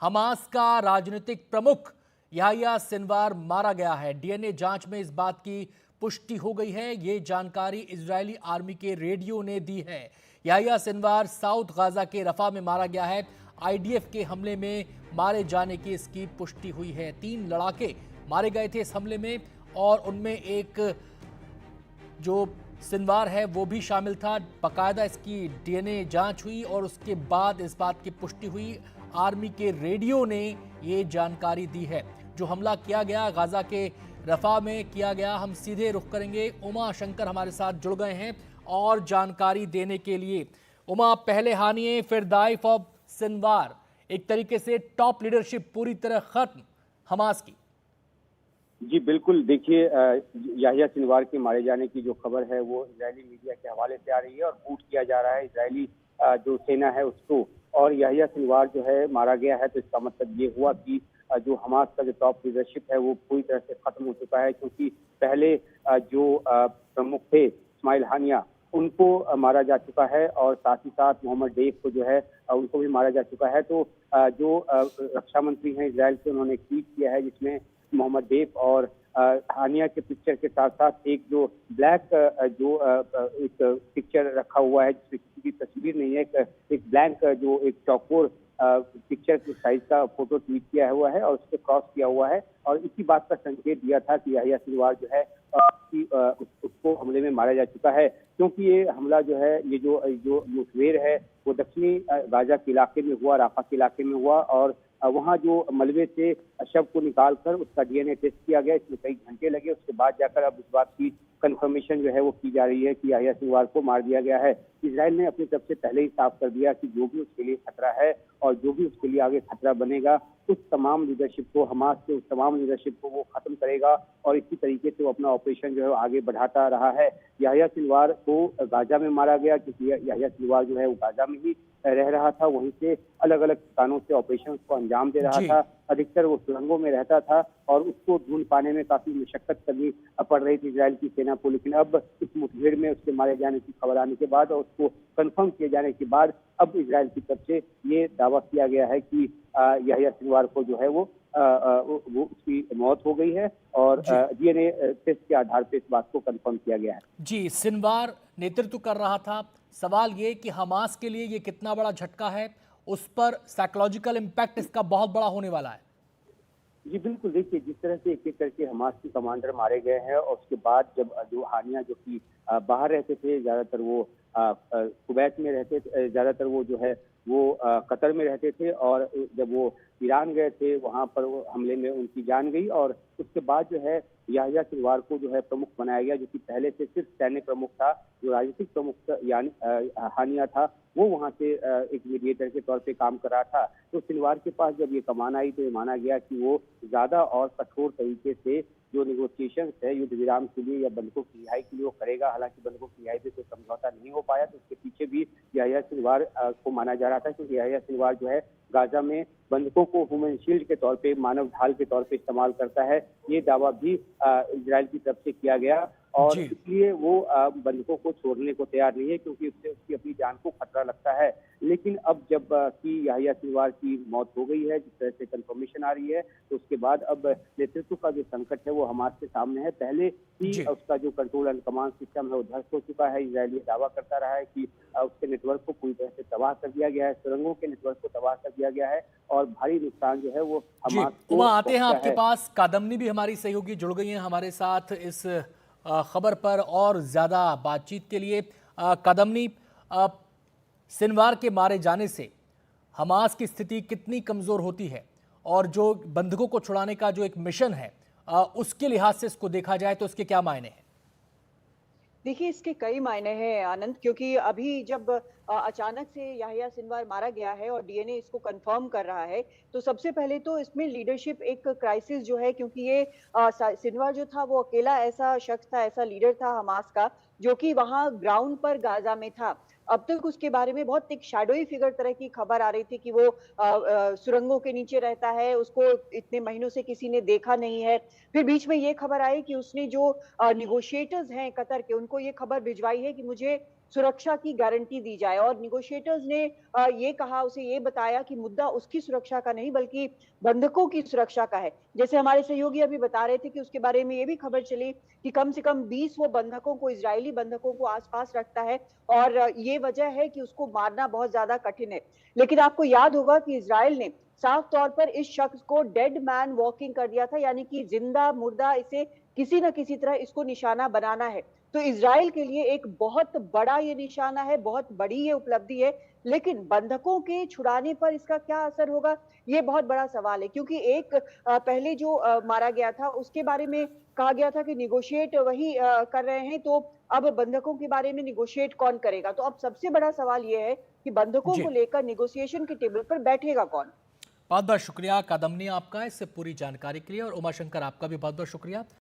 Hamas का राजनीतिक प्रमुख याह्या सिनवार मारा गया है। डीएनए जांच में इस बात की पुष्टि हो गई है। ये जानकारी इजरायली आर्मी के रेडियो ने दी है। याह्या सिनवार साउथ गाजा के रफा में मारा गया है। आईडीएफ के हमले में मारे जाने की इसकी पुष्टि हुई है। 3 लड़ाके मारे गए थे इस हमले में और उनमें एक जो सिनवार है वो भी शामिल था। बाकायदा इसकी डीएनए जांच हुई और उसके बाद इस बात की पुष्टि हुई। आर्मी के रेडियो ने ये जानकारी दी है। जो हमला किया गया गाजा के रफा में किया गया। हम सीधे रुख करेंगे, उमा शंकर हमारे साथ जुड़ गए हैं और जानकारी देने के लिए। उमा, पहले हानिए फिर दाइफ ऑफ सिनवार, एक तरीके से टॉप लीडरशिप पूरी तरह खत्म हमास की। जी बिल्कुल, देखिए याह्या सिनवार के मारे जाने की जो खबर है वो इजरायली मीडिया के हवाले से आ रही है और बूट किया जा रहा है इजरायली जो सेना है उसको। और याह्या सिनवार जो है मारा गया है तो इसका मतलब ये हुआ कि जो हमास का जो टॉप लीडरशिप है वो पूरी तरह से खत्म हो चुका है, क्योंकि पहले जो प्रमुख थे इस्माइल हानिया उनको मारा जा चुका है और साथ ही साथ मोहम्मद डेफ को जो है उनको भी मारा जा चुका है। तो जो रक्षा मंत्री हैं इजराइल के, उन्होंने एक ट्वीट किया है जिसमें मोहम्मद डेफ और हानिया के पिक्चर के साथ साथ एक जो ब्लैक एक पिक्चर रखा हुआ है जिसमें किसी की तस्वीर नहीं है, एक ब्लैंक जो एक चौकोर पिक्चर के साइज का फोटो ट्वीट किया हुआ है और उसको क्रॉस किया हुआ है और इसी बात का संकेत दिया था कि याह्या सिनवार जो है उसको हमले में मारा जा चुका है, क्योंकि ये हमला जो है ये जो मुठभेड़ है वो दक्षिणी गाजा के इलाके में हुआ, राफा के इलाके में हुआ और वहाँ जो मलबे से शव को निकालकर उसका डीएनए टेस्ट किया गया। इसमें कई घंटे लगे, उसके बाद जाकर अब इस बात की कंफर्मेशन जो है वो की जा रही है कि याह्या सिनवार को मार दिया गया है। इजराइल ने अपनी तरफ से पहले ही साफ कर दिया कि जो भी उसके लिए खतरा है और जो भी उसके लिए आगे खतरा बनेगा उस तमाम लीडरशिप को, हमास के उस तमाम लीडरशिप को वो खत्म करेगा और इसी तरीके से वो अपना ऑपरेशन जो है आगे बढ़ाता रहा है। याह्या सिनवार को गाजा में मारा गया क्योंकि याह्या सिनवार जो है वो गाजा में ही रह रहा था, वहीं से अलग अलग स्थानों से ऑपरेशन को अंजाम दे रहा था। अधिकतर वो सुरंगों में रहता था और उसको ढूंढ पाने में काफी मशक्कत करनी पड़ रही थी इजराइल की सेना को, लेकिन अब इस मुठभेड़ में उसके मारे जाने की खबर आने के बाद और उसको कंफर्म किए जाने के बाद अब इजराइल की तरफ से ये दावा किया गया है कि याह्या सिनवार को जो है वो उसकी मौत हो गई है और डीएनए टेस्ट के आधार पर इस बात को कंफर्म किया गया है। जी, सिनवार नेतृत्व कर रहा था। सवाल ये कि हमास के लिए ये कितना बड़ा झटका है, उस पर साइकोलॉजिकल इम्पैक्ट इसका बहुत बड़ा होने वाला है। जी बिल्कुल, देखिए जिस तरह से एक एक करके हमास के कमांडर मारे गए हैं और उसके बाद जब जो हानिया जो कि बाहर रहते थे, ज्यादातर वो कुवैत में रहते थे, ज्यादातर वो जो है वो कतर में रहते थे और जब वो ईरान गए थे वहां पर वो हमले में उनकी जान गई और उसके बाद जो है याह्या सिनवार को जो है प्रमुख बनाया गया, जो कि पहले से सिर्फ सैन्य प्रमुख था। जो राजनीतिक प्रमुख यानी हानिया था वो वहां से एक मीडिएटर के तौर पे काम कर रहा था। तो सिनवार के पास जब ये कमान आई तो ये माना गया कि वो ज्यादा और कठोर तरीके से जो निगोशिएशन है युद्ध विराम के लिए या बंधकों की रिहाई के लिए वो करेगा। हालांकि बंधकों की रिहाई पे कोई समझौता नहीं हो पाया, तो उसके पीछे भी याह्या सिनवार को माना जा रहा था, क्योंकि याह्या सिनवार जो है गाजा में बंधकों को ह्यूमन शील्ड के तौर पे, मानव ढाल के तौर पे इस्तेमाल करता है। ये दावा भी इजराइल की तरफ से किया गया और इसलिए वो बंधकों को छोड़ने को तैयार नहीं है, क्योंकि उससे उसकी अपनी जान को खतरा लगता है। लेकिन अब जब कि याह्या सिनवार की मौत हो गई है, जिस तरह से कंफर्मेशन आ रही है, तो उसके बाद अब नेतृत्व का जो संकट है वो हमास के सामने है। पहले ही उसका जो कंट्रोल एंड कमांड सिस्टम है वो ध्वस्त हो चुका है। इजराइल ये दावा करता रहा है कि उसके नेटवर्क को पूरी तरह से तबाह कर दिया गया है, सुरंगों के नेटवर्क को तबाह कर दिया गया है और भारी नुकसान जो है वो हमास को उमा, आते हैं आपके पास। कादम्नी भी हमारी सहयोगी जुड़ गई हैं हमारे साथ इस खबर पर और ज्यादा बातचीत के लिए। कादम्नी, सिनवार के मारे जाने से हमास की स्थिति कितनी कमजोर होती है और जो बंधकों को छुड़ाने का जो एक मिशन है उसके लिहाज से इसको देखा जाए तो इसके क्या मायने हैं? देखिए, इसके कई मायने हैं आनंद, क्योंकि अभी जब अचानक से याह्या सिनवार मारा गया है और डीएनए इसको कंफर्म कर रहा है, तो सबसे पहले तो इसमें लीडरशिप एक क्राइसिस जो है, क्योंकि ये सिनवार जो था वो अकेला ऐसा शख्स था, ऐसा लीडर था हमास का, जो कि वहां ग्राउंड पर गाजा में था। अब तक उसके बारे में बहुत एक शैडोई फिगर तरह की खबर आ रही थी कि वो सुरंगों के नीचे रहता है, उसको इतने महीनों से किसी ने देखा नहीं है। फिर बीच में ये खबर आई कि उसने जो निगोशिएटर्स हैं कतर के, उनको ये खबर भिजवाई है कि मुझे सुरक्षा की गारंटी दी जाए। और निगोशिएटर्स ने ये कहा, उसे ये बताया कि मुद्दा उसकी सुरक्षा का नहीं बल्कि बंधकों की सुरक्षा का है। जैसे हमारे सहयोगी अभी बता रहे थे कि उसके बारे में ये भी खबर चली कि कम से कम 20 वो बंधकों को, इजरायली बंधकों को आसपास रखता है और ये वजह है कि उसको मारना बहुत ज्यादा कठिन है। लेकिन आपको याद होगा कि इजराइल ने साफ तौर पर इस शख्स को डेड मैन वॉकिंग कर दिया था, यानी कि जिंदा मुर्दा, इसे किसी न किसी तरह इसको निशाना बनाना है। तो इजराइल के लिए एक बहुत बड़ा ये निशाना है, बहुत बड़ी ये उपलब्धि है। लेकिन बंधकों के छुड़ाने पर इसका क्या असर होगा, ये बहुत बड़ा सवाल है। क्योंकि एक पहले जो मारा गया था उसके बारे में कहा गया था कि निगोशिएट वही कर रहे हैं, तो अब बंधकों के बारे में निगोशिएट कौन करेगा? तो अब सबसे बड़ा सवाल ये है कि बंधकों जी, को लेकर निगोशिएशन के टेबल पर बैठेगा कौन? बहुत बहुत शुक्रिया कादम्नी आपका इस पूरी जानकारी के लिए, और उमाशंकर आपका भी बहुत बहुत शुक्रिया।